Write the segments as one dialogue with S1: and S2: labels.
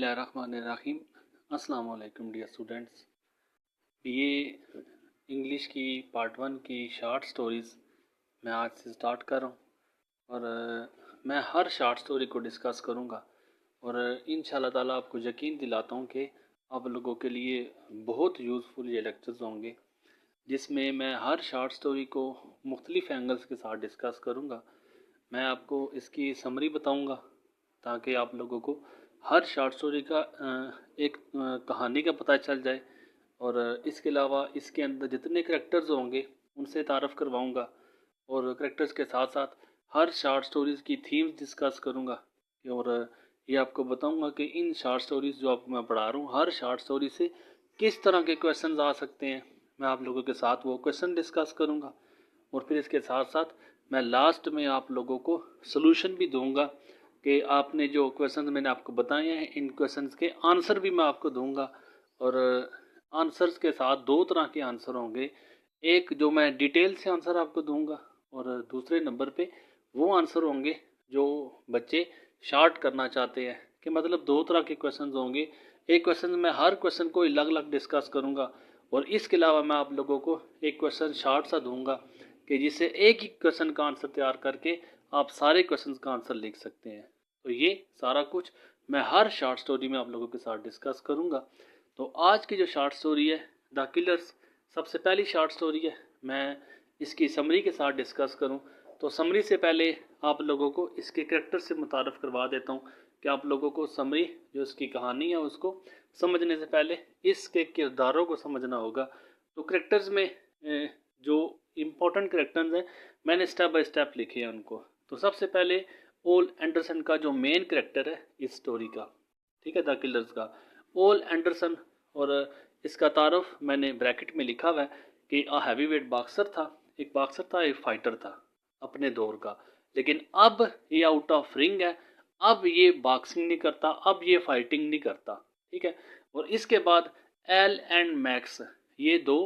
S1: बिस्मिल्लाहिर्रहमानिर्रहीम। अस्सलाम वालेकुम डियर स्टूडेंट्स। ये इंग्लिश की पार्ट 1 की शॉर्ट स्टोरीज़ मैं आज से स्टार्ट कर रहा हूँ और मैं हर शॉर्ट स्टोरी को डिस्कस करूँगा और इंशाल्लाह ताला आपको यकीन दिलाता हूँ कि आप लोगों के लिए बहुत यूज़फुल ये लेक्चर्स होंगे, जिसमें मैं हर शॉर्ट स्टोरी को मुख्तलिफ एंगल्स के साथ डिस्कस करूँगा। मैं आपको इसकी समरी बताऊँगा ताकि आप लोगों को हर शॉर्ट स्टोरी का एक कहानी का पता चल जाए और इसके अलावा इसके अंदर जितने करैक्टर्स होंगे उनसे तारफ़ करवाऊँगा और करैक्टर्स के साथ साथ हर शॉर्ट स्टोरीज़ की थीम्स डिस्कस करूँगा और ये आपको बताऊँगा कि इन शॉर्ट स्टोरीज़ जो आपको मैं पढ़ा रहा हूँ हर शॉर्ट स्टोरी से किस तरह के क्वेश्चन आ सकते हैं। मैं आप लोगों के साथ वो क्वेश्चन डिस्कस करूँगा और फिर इसके साथ साथ मैं लास्ट में आप लोगों को सलूशन भी दूंगा कि आपने जो क्वेश्चंस मैंने आपको बताए हैं इन क्वेश्चंस के आंसर भी मैं आपको दूंगा और आंसर्स के साथ दो तरह के आंसर होंगे। एक जो मैं डिटेल से आंसर आपको दूंगा और दूसरे नंबर पे वो आंसर होंगे जो बच्चे शार्ट करना चाहते हैं कि मतलब दो तरह के क्वेश्चंस होंगे। एक क्वेश्चन में हर क्वेश्चन को अलग अलग डिस्कस करूँगा और इसके अलावा मैं आप लोगों को एक क्वेश्चन शार्ट सा दूंगा कि जिससे एक ही क्वेश्चन का आंसर तैयार करके आप सारे क्वेश्चन का आंसर लिख सकते हैं। तो ये सारा कुछ मैं हर शॉर्ट स्टोरी में आप लोगों के साथ डिस्कस करूंगा। तो आज की जो शॉर्ट स्टोरी है द किलर्स, सबसे पहली शॉर्ट स्टोरी है। मैं इसकी समरी के साथ डिस्कस करूं तो समरी से पहले आप लोगों को इसके कैरेक्टर से मुतारफ़ करवा देता हूं कि आप लोगों को समरी जो इसकी कहानी है उसको समझने से पहले इसके किरदारों को समझना होगा। तो कैरेक्टर्स में जो इम्पोर्टेंट कैरेक्टर्स हैं मैंने स्टेप बाय स्टेप लिखे हैं उनको। तो सबसे पहले ओल एंडरसन का जो मेन कैरेक्टर है इस स्टोरी का, ठीक है, द किलर्स का, ओल एंडरसन। और इसका तारुफ मैंने ब्रैकेट में लिखा हुआ है कि हैवी वेट बॉक्सर था, एक बॉक्सर था, एक फाइटर था अपने दौर का, लेकिन अब ये आउट ऑफ रिंग है, अब ये बॉक्सिंग नहीं करता, अब ये फाइटिंग नहीं करता, ठीक है। और इसके बाद एल एंड मैक्स, ये दो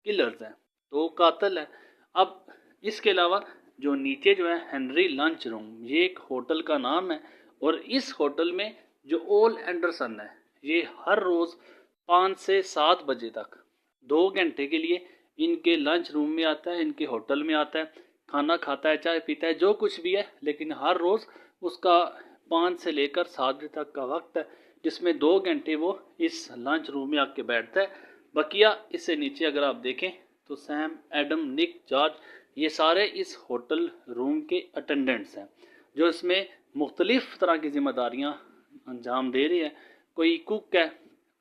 S1: किलर्स हैं, दो कातिल हैं। अब इसके अलावा जो नीचे जो है हेनरी लंच रूम, ये एक होटल का नाम है और इस होटल में जो ओल एंडरसन है ये हर रोज़ 5 से 7 बजे तक 2 घंटे के लिए इनके लंच रूम में आता है, इनके होटल में आता है, खाना खाता है, चाय पीता है, जो कुछ भी है, लेकिन हर रोज़ उसका 5 से लेकर 7 बजे तक का वक्त है जिसमें 2 घंटे वो इस लंच रूम में आके बैठता है। बकिया इससे नीचे अगर आप देखें तो सैम, एडम, निक, जॉर्ज, ये सारे इस होटल रूम के अटेंडेंट्स हैं जो इसमें मुख्तलिफ़ तरह की ज़िम्मेदारियाँ अंजाम दे रहे हैं। कोई कुक है,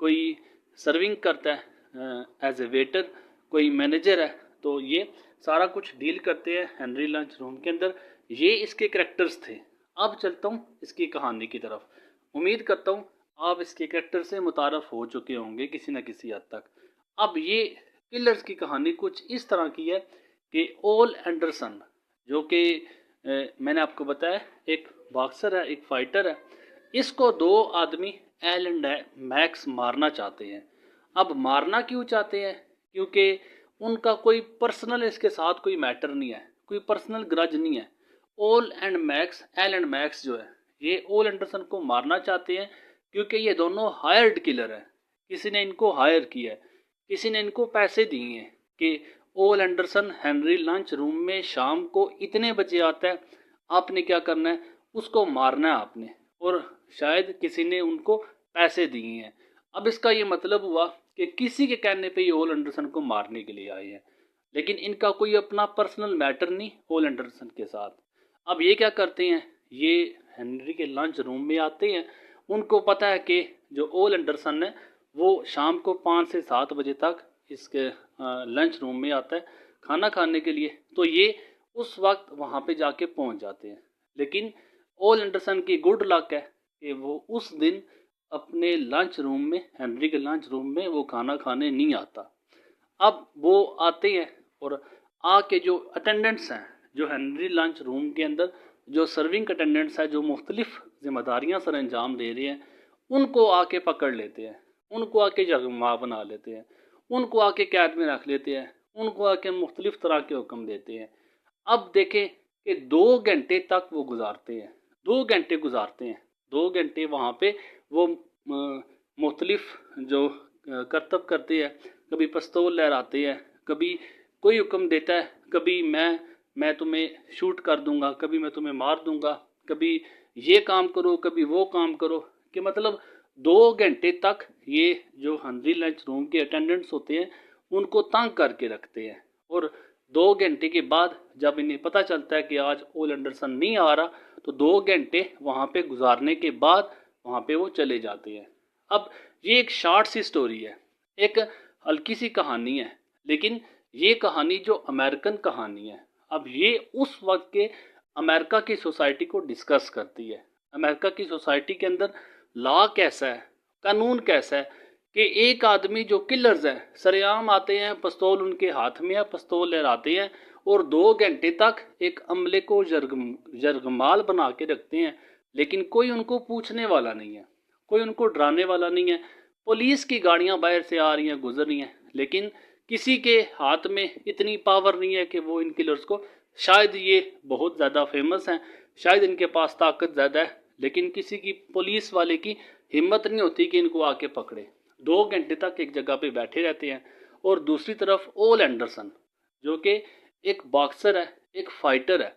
S1: कोई सर्विंग करता है एज ए वेटर, कोई मैनेजर है। तो ये सारा कुछ डील करते हैं हेनरी लंच रूम के अंदर। ये इसके करैक्टर्स थे। अब चलता हूँ इसकी कहानी की तरफ। उम्मीद करता हूँ आप इसके करैक्टर से मुतारफ़ हो चुके होंगे किसी न किसी हद तक। अब ये किलर्स की कहानी कुछ इस तरह की है कि ओल एंडरसन जो कि मैंने आपको बताया एक बॉक्सर है, एक फाइटर है, इसको दो आदमी एल एंड मैक्स मारना चाहते हैं। अब मारना क्यों चाहते हैं? क्योंकि उनका कोई पर्सनल इसके साथ कोई मैटर नहीं है, कोई पर्सनल ग्रज नहीं है। ओल and max, L and max जो है ये ओल एंडरसन को मारना चाहते हैं क्योंकि ये दोनों हायर्ड किलर है। किसी ने इनको हायर किया है, किसी ने इनको पैसे दिए हैं कि ओल एंडरसन हेनरी लंच रूम में शाम को इतने बजे आता है, आपने क्या करना है, उसको मारना है आपने, और शायद किसी ने उनको पैसे दिए हैं। अब इसका ये मतलब हुआ कि किसी के कहने पे ये ओल एंडरसन को मारने के लिए आए हैं, लेकिन इनका कोई अपना पर्सनल मैटर नहीं ओल एंडरसन के साथ। अब ये क्या करते हैं, ये हेनरी के लंच रूम में आते हैं। उनको पता है कि जो ओल एंडरसन है वो शाम को 5 से 7 बजे तक इसके लंच रूम में आता है खाना खाने के लिए। तो ये उस वक्त वहाँ पे जाके पहुँच जाते हैं, लेकिन ओल एंडरसन की गुड लक है कि वो उस दिन अपने लंच रूम में, हेनरी के लंच रूम में वो खाना खाने नहीं आता। अब वो आते हैं और आके जो अटेंडेंट्स हैं, जो हेनरी लंच रूम के अंदर जो सर्विंग अटेंडेंट्स हैं, जो मुख्तलिफ जिम्मेदारियाँ सर अंजाम दे रहे हैं, उनको आके पकड़ लेते हैं, उनको आके जगमा बना लेते हैं, उनको आके कैद में रख लेते हैं, उनको आके मुख्तलिफ तरह के हुक्म देते हैं। अब देखें कि 2 घंटे तक वो गुजारते हैं, 2 घंटे गुजारते हैं, 2 घंटे वहाँ पे वो मुख्तलिफ जो करतब करते हैं, कभी पिस्तौल लहराते हैं, कभी कोई हुक्म देता है, कभी मैं तुम्हें शूट कर दूंगा, कभी मैं तुम्हें मार दूंगा, कभी ये काम करो, कभी वो काम करो, कि मतलब 2 घंटे तक ये जो हंड्री लंच रूम के अटेंडेंट्स होते हैं उनको तंग करके रखते हैं। और 2 घंटे के बाद जब इन्हें पता चलता है कि आज ओल एंडरसन नहीं आ रहा, तो 2 घंटे वहाँ पे गुजारने के बाद वहाँ पे वो चले जाते हैं। अब ये एक शॉर्ट सी स्टोरी है, एक हल्की सी कहानी है, लेकिन ये कहानी जो अमेरिकन कहानी है, अब ये उस वक्त के अमेरिका की सोसाइटी को डिस्कस करती है। अमेरिका की सोसाइटी के अंदर लॉ कैसा है, कानून कैसा है, कि एक आदमी जो किलर्स हैं सरेआम आते हैं, पिस्तौल उनके हाथ में है, पिस्तौल लहराते हैं और 2 घंटे तक एक अमले को जरगमाल बना के रखते हैं, लेकिन कोई उनको पूछने वाला नहीं है, कोई उनको डराने वाला नहीं है। पुलिस की गाड़ियां बाहर से आ रही हैं, गुजर रही हैं, लेकिन किसी के हाथ में इतनी पावर नहीं है कि वो इन किलर्स को, शायद ये बहुत ज़्यादा फेमस हैं, शायद इनके पास ताकत ज़्यादा है, लेकिन किसी की पुलिस वाले की हिम्मत नहीं होती कि इनको आके पकड़े। 2 घंटे तक एक जगह पे बैठे रहते हैं। और दूसरी तरफ ओल एंडरसन जो कि एक बॉक्सर है, एक फाइटर है,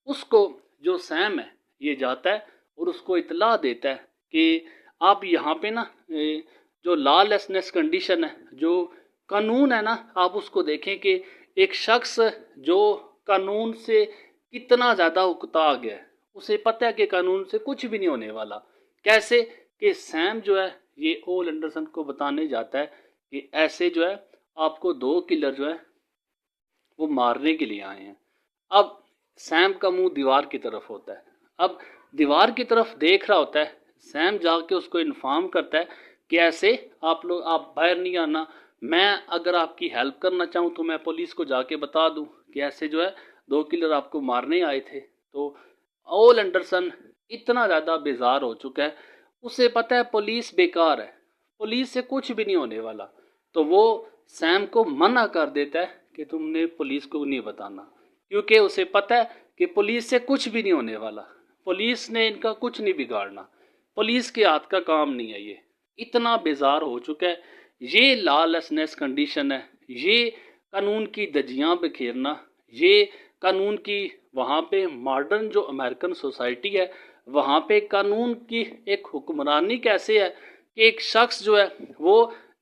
S1: उसको जो सैम है ये जाता है और उसको इतला देता है कि आप यहाँ पे ना जो लॉलेसनेस कंडीशन है, जो कानून है ना, आप उसको देखें कि एक शख्स जो कानून से कितना ज़्यादा उकता गया है, उसे पता है कि कानून से कुछ भी नहीं होने वाला। कैसे कि सैम जो है ये ओल एंडरसन को बताने जाता है कि ऐसे जो है आपको 2 किलर जो है वो मारने के लिए आए हैं। अब सैम का मुंह दीवार की तरफ होता है, अब दीवार की तरफ देख रहा होता है। सैम जाके उसको इन्फॉर्म करता है कि ऐसे आप लोग, आप बाहर नहीं आना, मैं अगर आपकी हेल्प करना चाहूँ तो मैं पुलिस को जाके बता दूँ कि ऐसे जो है 2 किलर आपको मारने आए थे। तो ओल एंडरसन इतना ज़्यादा बेजार हो चुका है, उसे पता है पुलिस बेकार है, पुलिस से कुछ भी नहीं होने वाला, तो वो सैम को मना कर देता है कि तुमने पुलिस को नहीं बताना, क्योंकि उसे पता है कि पुलिस से कुछ भी नहीं होने वाला, पुलिस ने इनका कुछ नहीं बिगाड़ना, पुलिस के हाथ का काम नहीं है। ये इतना बेजार हो चुका है, ये लॉलेसनेस कंडीशन है, ये कानून की धज्जियां बिखेरना, ये कानून की वहाँ पे मॉडर्न जो अमेरिकन सोसाइटी है वहाँ पे कानून की एक हुक्मरानी कैसे है कि एक शख्स जो है वो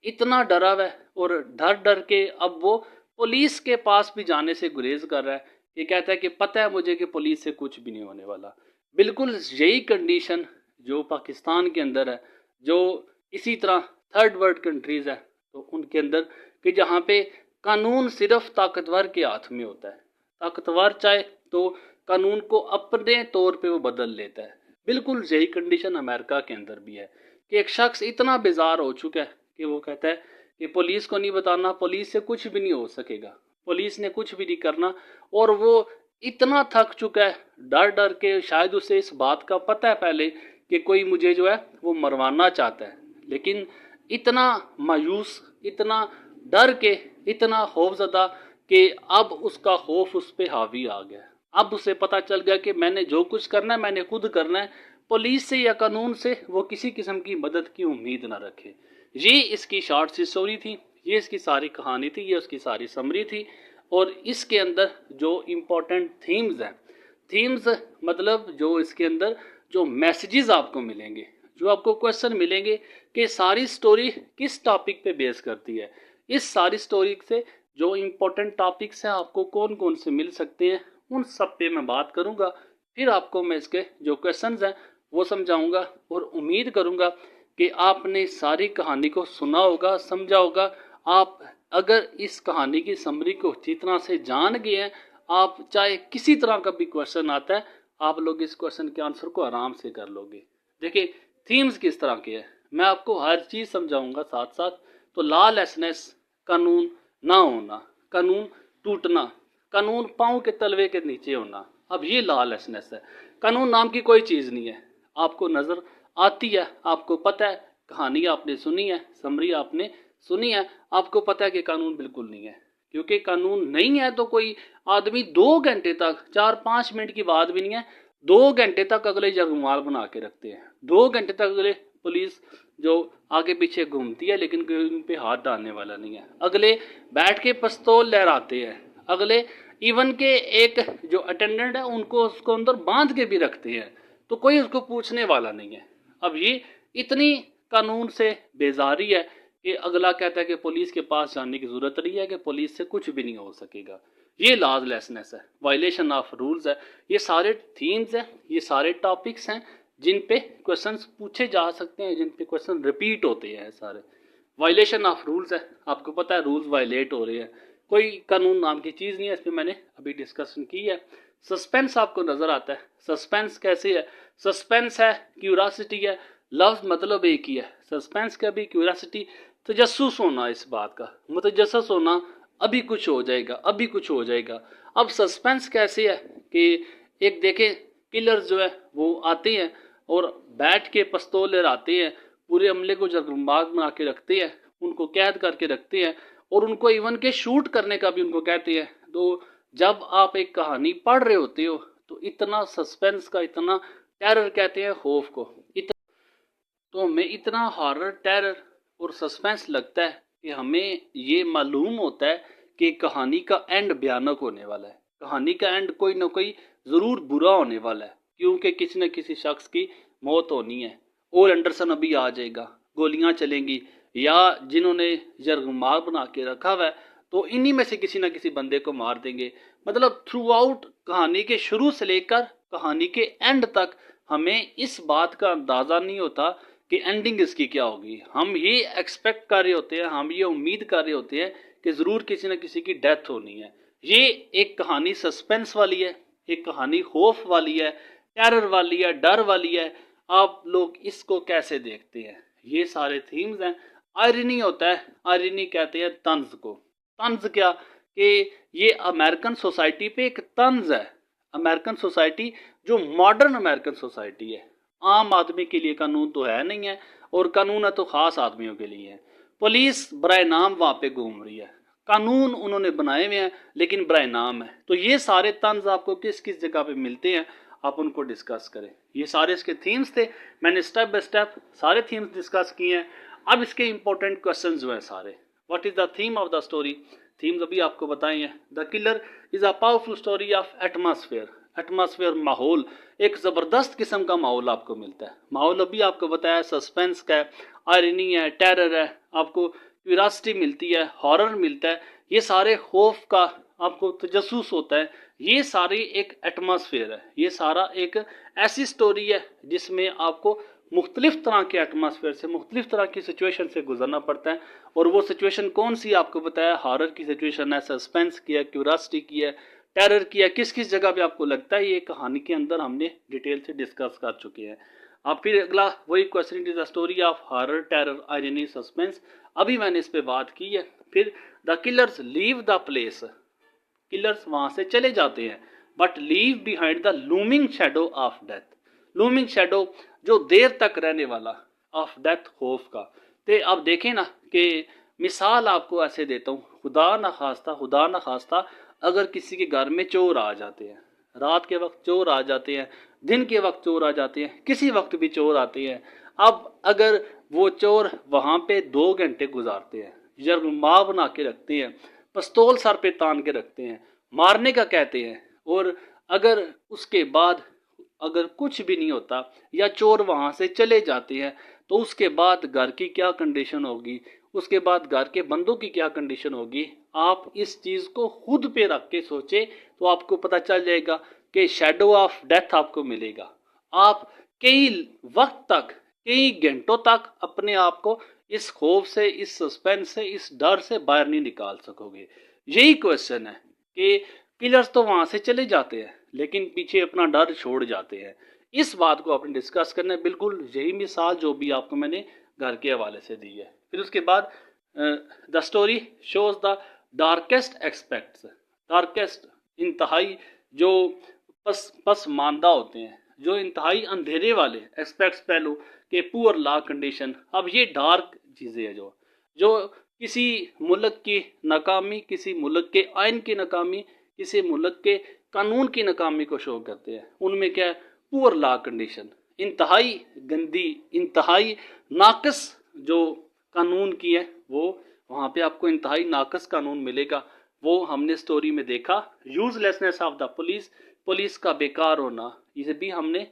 S1: इतना डरा हुआ है और डर डर के अब वो पुलिस के पास भी जाने से गुरेज कर रहा है। ये कहता है कि पता है मुझे कि पुलिस से कुछ भी नहीं होने वाला। बिल्कुल यही कंडीशन जो पाकिस्तान के अंदर है, जो इसी तरह थर्ड वर्ल्ड कंट्रीज़ है तो उनके अंदर, कि जहाँ पे कानून सिर्फ ताकतवर के हाथ में होता है, ताकतवर चाहे तो कानून को अपने तौर पे वो बदल लेता है। बिल्कुल यही कंडीशन अमेरिका के अंदर भी है कि एक शख्स इतना बेजार हो चुका है कि वो कहता है कि पुलिस को नहीं बताना, पुलिस से कुछ भी नहीं हो सकेगा, पुलिस ने कुछ भी नहीं करना। और वो इतना थक चुका है डर डर के, शायद उसे इस बात का पता है पहले कि कोई मुझे जो है वो मरवाना चाहता है, लेकिन इतना मायूस, इतना डर के, इतना खौफज़दा कि अब उसका खौफ उस पर हावी आ गया। अब उसे पता चल गया कि मैंने जो कुछ करना है मैंने खुद करना है, पुलिस से या कानून से वो किसी किस्म की मदद की उम्मीद ना रखे। ये इसकी शॉर्ट सी स्टोरी थी, ये इसकी सारी कहानी थी, ये उसकी सारी समरी थी। और इसके अंदर जो इम्पोर्टेंट थीम्स हैं, थीम्स मतलब जो इसके अंदर जो मैसेजेस आपको मिलेंगे, जो आपको क्वेश्चन मिलेंगे कि सारी स्टोरी किस टॉपिक पे बेस करती है। इस सारी स्टोरी से जो इम्पोर्टेंट टॉपिक्स हैं आपको कौन कौन से मिल सकते हैं, उन सब पे मैं बात करूंगा। फिर आपको मैं इसके जो क्वेश्चंस हैं वो समझाऊंगा और उम्मीद करूंगा कि आपने सारी कहानी को सुना होगा, समझा होगा। आप अगर इस कहानी की समरी को अच्छी तरह से जान गए हैं, आप चाहे किसी तरह का भी क्वेश्चन आता है, आप लोग इस क्वेश्चन के आंसर को आराम से कर लोगे। देखिए थीम्स किस तरह के है, मैं आपको हर चीज़ समझाऊंगा साथ साथ। तो लॉलेसनेस, कानून ना होना, कानून टूटना, कानून पाँव के तलवे के नीचे होना, अब ये लॉलेसनेस है। कानून नाम की कोई चीज़ नहीं है, आपको नज़र आती है, आपको पता है, कहानी आपने सुनी है, समरी आपने सुनी है, आपको पता है कि कानून बिल्कुल नहीं है। क्योंकि कानून नहीं है तो कोई आदमी 2 घंटे तक, 4-5 मिनट की बात भी नहीं है, 2 घंटे तक अगले जगमाल बना के रखते हैं, 2 घंटे तक अगले पुलिस जो आगे पीछे घूमती है लेकिन कोई उन पे हाथ डालने वाला नहीं है। अगले बैठ के पिस्तौल लहराते हैं, अगले इवन के एक जो अटेंडेंट है उनको उसको अंदर बांध के भी रखते हैं, तो कोई उसको पूछने वाला नहीं है। अब ये इतनी कानून से बेजारी है कि अगला कहता है कि पुलिस के पास जाने की ज़रूरत नहीं है, कि पुलिस से कुछ भी नहीं हो सकेगा। ये लॉलेसनेस है, वायलेशन ऑफ रूल्स है। ये सारे थीम्स हैं, ये सारे टॉपिक्स हैं जिन पे क्वेश्चंस पूछे जा सकते हैं, जिन पे क्वेश्चन रिपीट होते हैं सारे। वायलेशन ऑफ रूल्स है, आपको पता है रूल्स वायलेट हो रहे हैं, कोई कानून नाम की चीज़ नहीं है, इस पर मैंने अभी डिस्कशन की है। सस्पेंस आपको नज़र आता है, सस्पेंस कैसे है? सस्पेंस है, क्यूरासिटी है, लफ्ज़ मतलब एक ही है। सस्पेंस का भी, क्यूरासिटी, तजस्सुस होना, इस बात का मुतजस्सस होना, अभी कुछ हो जाएगा, अभी कुछ हो जाएगा। अब सस्पेंस कैसे है कि एक देखें किलर्स जो है वो आते हैं और बैठ के पिस्तौल लहराते हैं, पूरे अमले को जगमगाहट बना के रखते हैं, उनको कैद करके रखते हैं और उनको इवन के शूट करने का भी उनको कहते हैं। तो जब आप एक कहानी पढ़ रहे होते हो तो इतना सस्पेंस का, इतना टेरर कहते हैं खौफ को, तो हमें इतना हॉरर, टेरर और सस्पेंस लगता है कि हमें ये मालूम होता है कि कहानी का एंड भयानक होने वाला है, कहानी का एंड कोई ना कोई ज़रूर बुरा होने वाला है, क्योंकि किसी न किसी शख्स की मौत होनी है। और एंडरसन अभी आ जाएगा, गोलियां चलेंगी, या जिन्होंने जरगमार बना के रखा हुआ है तो इन्हीं में से किसी न किसी बंदे को मार देंगे। मतलब थ्रू आउट कहानी के शुरू से लेकर कहानी के एंड तक हमें इस बात का अंदाज़ा नहीं होता कि एंडिंग इसकी क्या होगी। हम ये एक्सपेक्ट कर रहे होते हैं, हम ये उम्मीद कर रहे होते हैं कि ज़रूर किसी न किसी की डेथ होनी है। ये एक कहानी सस्पेंस वाली है, एक कहानी खौफ वाली है, टेरर वाली है, डर वाली है। आप लोग इसको कैसे देखते हैं? ये सारे थीम्स हैं। आयरनी होता है, आयरनी कहते हैं तंज को। तंज क्या कि ये अमेरिकन सोसाइटी पे एक तंज है। अमेरिकन सोसाइटी जो मॉडर्न अमेरिकन सोसाइटी है, आम आदमी के लिए कानून तो है नहीं है, और कानून है तो ख़ास आदमियों के लिए है। पुलिस बराए नाम वहाँ पे घूम रही है, कानून उन्होंने बनाए हुए हैं लेकिन बराए नाम है। तो ये सारे तंज आपको किस किस जगह पे मिलते हैं, आप उनको डिस्कस करें। ये सारे इसके थीम्स थे, मैंने स्टेप बाय स्टेप सारे थीम्स डिस्कस किए हैं। अब इसके इंपॉर्टेंट क्वेश्चंस जो हैं सारे, what is the theme of the story? Themes अभी आपको बताए हैं। The killer is a powerful story of atmosphere. Atmosphere, माहौल, एक ज़बरदस्त किस्म का माहौल आपको मिलता है। माहौल अभी आपको बताया, सस्पेंस का है, आयरनी है, टेरर है, आपको क्यूरियोसिटी मिलती है, हॉरर मिलता है, ये सारे खौफ का आपको तजस्सुस होता है। ये सारी एक एटमॉस्फेयर है, ये सारा एक ऐसी स्टोरी है जिसमें आपको मुख्तलिफ तरह के एटमॉस्फेयर से, मुख्तलिफ तरह की सिचुएशन से गुजरना पड़ता है। और वो सिचुएशन कौन सी आपको बताया, हॉरर की सिचुएशन है, सस्पेंस की है, क्यूरियोसिटी की है, टेरर की है, किस किस जगह पे आपको लगता है ये कहानी के अंदर हमने डिटेल से डिस्कस कर चुके हैं। अब फिर अगला वही question, it is the story of horror, terror, irony, suspense, अभी मैंने इस पे बात की है। फिर the killers leave the place, killers वहां से चले जाते हैं, but leave behind the looming shadow of death. Looming shadow जो देर तक रहने वाला, ऑफ डेथ, खौफ का। तो आप देखें ना कि मिसाल आपको ऐसे देता हूँ, खुदा न खास्ता अगर किसी के घर में चोर आ जाते हैं, रात के वक्त चोर आ जाते हैं, दिन के वक्त चोर आ जाते हैं, किसी वक्त भी चोर आते हैं। अब अगर वो चोर वहाँ पे 2 घंटे गुजारते हैं, जरगमा बना के रखते हैं, पिस्तौल सर पे तान के रखते हैं, मारने का कहते हैं, और अगर उसके बाद अगर कुछ भी नहीं होता या चोर वहाँ से चले जाते हैं, तो उसके बाद घर की क्या कंडीशन होगी, उसके बाद घर के बंदों की क्या कंडीशन होगी। आप इस चीज़ को खुद पे रख के सोचे तो आपको पता चल जाएगा कि शेडो ऑफ डेथ आपको मिलेगा। आप कई वक्त तक, कई घंटों तक अपने आप को इस खौफ से, इस सस्पेंस से, इस डर से बाहर नहीं निकाल सकोगे। यही क्वेश्चन है कि किलर्स तो वहाँ से चले जाते हैं लेकिन पीछे अपना डर छोड़ जाते हैं। इस बात को आपने डिस्कस करना है, बिल्कुल यही मिसाल जो भी आपको मैंने घर के हवाले से दी है। फिर उसके बाद the story shows the darkest aspects, darkest, इंतहाई जो पसमानदा होते हैं, जो इंतहाई अंधेरे वाले एक्सपेक्ट्स, पहलू के पुअर लॉ कंडीशन। अब ये डार्क चीज़ें हैं जो किसी मुल्क की नाकामी, किसी मुल्क के आइन की नाकामी, किसी मुल्क के कानून की नाकामी को शो करते हैं। उनमें क्या है, पुअर लॉ कंडीशन, انتہائی گندی، انتہائی ناقص جو قانون کی ہے، وہ وہاں پہ آپ کو انتہائی ناقص قانون ملے گا. وہ ہم نے سٹوری میں دیکھا. Use lessons of the police, police کا بیکار ہونا، اسے بھی ہم نے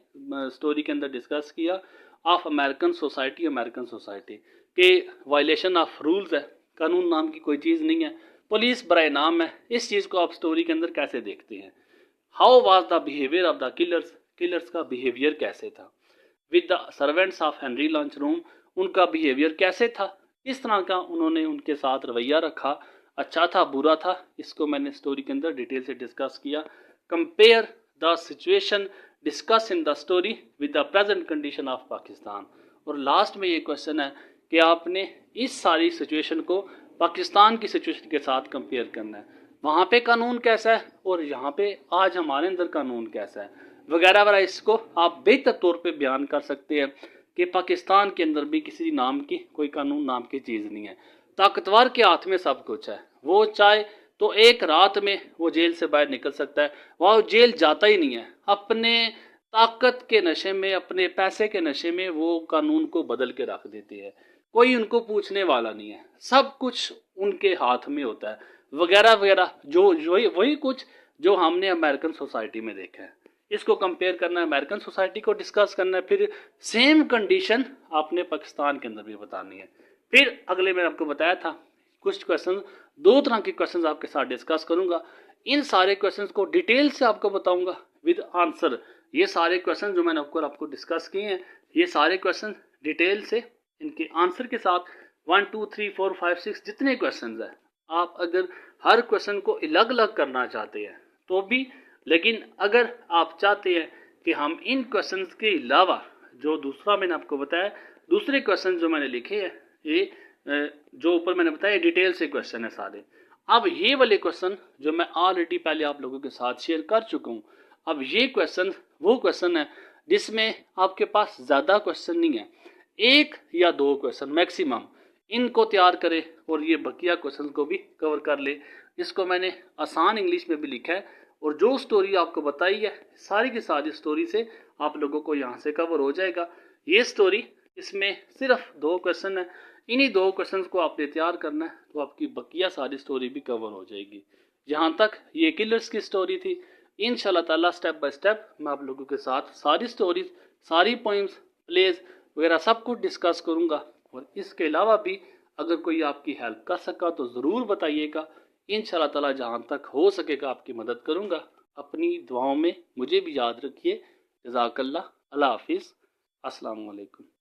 S1: سٹوری کے اندر ڈسکس کیا. آف امریکن سوسائٹی کہ وائلیشن آف رولز ہے، قانون نام کی کوئی چیز نہیں ہے، پولیس برائے نام ہے. اس چیز کو آپ سٹوری کے اندر کیسے دیکھتے ہیں؟ How was the behaviour of the killers کا بیہیویئر کیسے تھا؟ With the servants of Henry lunch room, ان کا بیہیویئر کیسے تھا؟ اس طرح کا انہوں نے ان کے ساتھ رویہ رکھا، اچھا تھا برا تھا، اس کو میں نے سٹوری کے اندر ڈیٹیل سے ڈسکس کیا. Compare the situation discuss in the story with the present condition of Pakistan. اور لاسٹ میں یہ کوشچن ہے کہ آپ نے اس ساری سچویشن کو پاکستان کی سچویشن کے ساتھ کمپیئر کرنا ہے. وہاں پہ قانون کیسا ہے اور یہاں پہ آج ہمارے اندر قانون کیسا ہے وغیرہ وغیرہ. اس کو آپ بہتر طور پہ بیان کر سکتے ہیں کہ پاکستان کے اندر بھی کسی نام کی کوئی قانون نام کی چیز نہیں ہے. طاقتور کے ہاتھ میں سب کچھ ہے، وہ چاہے تو ایک رات میں وہ جیل سے باہر نکل سکتا ہے. وہ جیل جاتا ہی نہیں ہے، اپنے طاقت کے نشے میں، اپنے پیسے کے نشے میں وہ قانون کو بدل کے رکھ دیتے ہیں. کوئی ان کو پوچھنے والا نہیں ہے، سب کچھ ان کے ہاتھ میں ہوتا ہے وغیرہ وغیرہ. وہی کچھ جو ہم نے امریکن سوسائٹی میں دیکھا ہے. اس کو کمپیئر کرنا ہے، امریکن سوسائٹی کو ڈسکس کرنا ہے، پھر سیم کنڈیشن آپ نے پاکستان کے اندر بھی بتانی ہے. پھر اگلے میں نے آپ کو بتایا تھا کچھ کوشچن، 2 طرح کے کوشچنز آپ کے ساتھ ڈسکس کروں گا. ان سارے کوشچنز کو ڈیٹیل سے آپ کو بتاؤں گا ود آنسر. یہ سارے کوشچن جو میں نے آپ کو ڈسکس کیے ہیں، یہ سارے کوشچن ڈیٹیل سے ان کے آنسر کے ساتھ 1 2 3 4 5 6 جتنے کوشچنز ہیں، آپ اگر ہر کوشچن کو الگ الگ کرنا چاہتے ہیں تو بھی، لیکن اگر آپ چاہتے ہیں کہ ہم ان کوشچنز کے علاوہ جو دوسرا میں نے آپ کو بتایا، دوسرے کوشچن جو میں نے لکھے ہیں، یہ جو اوپر میں نے بتایا ڈیٹیل سے کوشچن ہے سارے. اب یہ والے کوشچن جو میں آلریڈی پہلے آپ لوگوں کے ساتھ شیئر کر چکا ہوں، اب یہ کوشچن وہ کوشچن ہے جس میں آپ کے پاس زیادہ کوشچن نہیں ہے، 1 یا 2 کوشچن میکسیمم، ان کو تیار کرے اور یہ بقیہ کوشچن کو بھی کور کر لے. اس کو میں نے آسان انگلش میں بھی لکھا ہے، اور جو سٹوری آپ کو بتائی ہے ساری کی ساری سٹوری سے آپ لوگوں کو یہاں سے کور ہو جائے گا. یہ سٹوری، اس میں صرف 2 کوشچن ہیں، انہی 2 کوشچنز کو آپ نے تیار کرنا ہے تو آپ کی بقیہ ساری سٹوری بھی کور ہو جائے گی. جہاں تک یہ کلرز کی سٹوری تھی، انشاءاللہ تعالیٰ سٹیپ بائی سٹیپ میں آپ لوگوں کے ساتھ ساری سٹوریز، ساری پوئمز، پلیز وغیرہ سب کچھ ڈسکس کروں گا. اور اس کے علاوہ بھی اگر کوئی آپ کی ہیلپ کر سکا تو ضرور بتائیے گا. انشاءاللہ تعالیٰ جہاں تک ہو سکے گا آپ کی مدد کروں گا. اپنی دعاؤں میں مجھے بھی یاد رکھیے. جزاک اللہ. اللہ حافظ. السلام علیکم.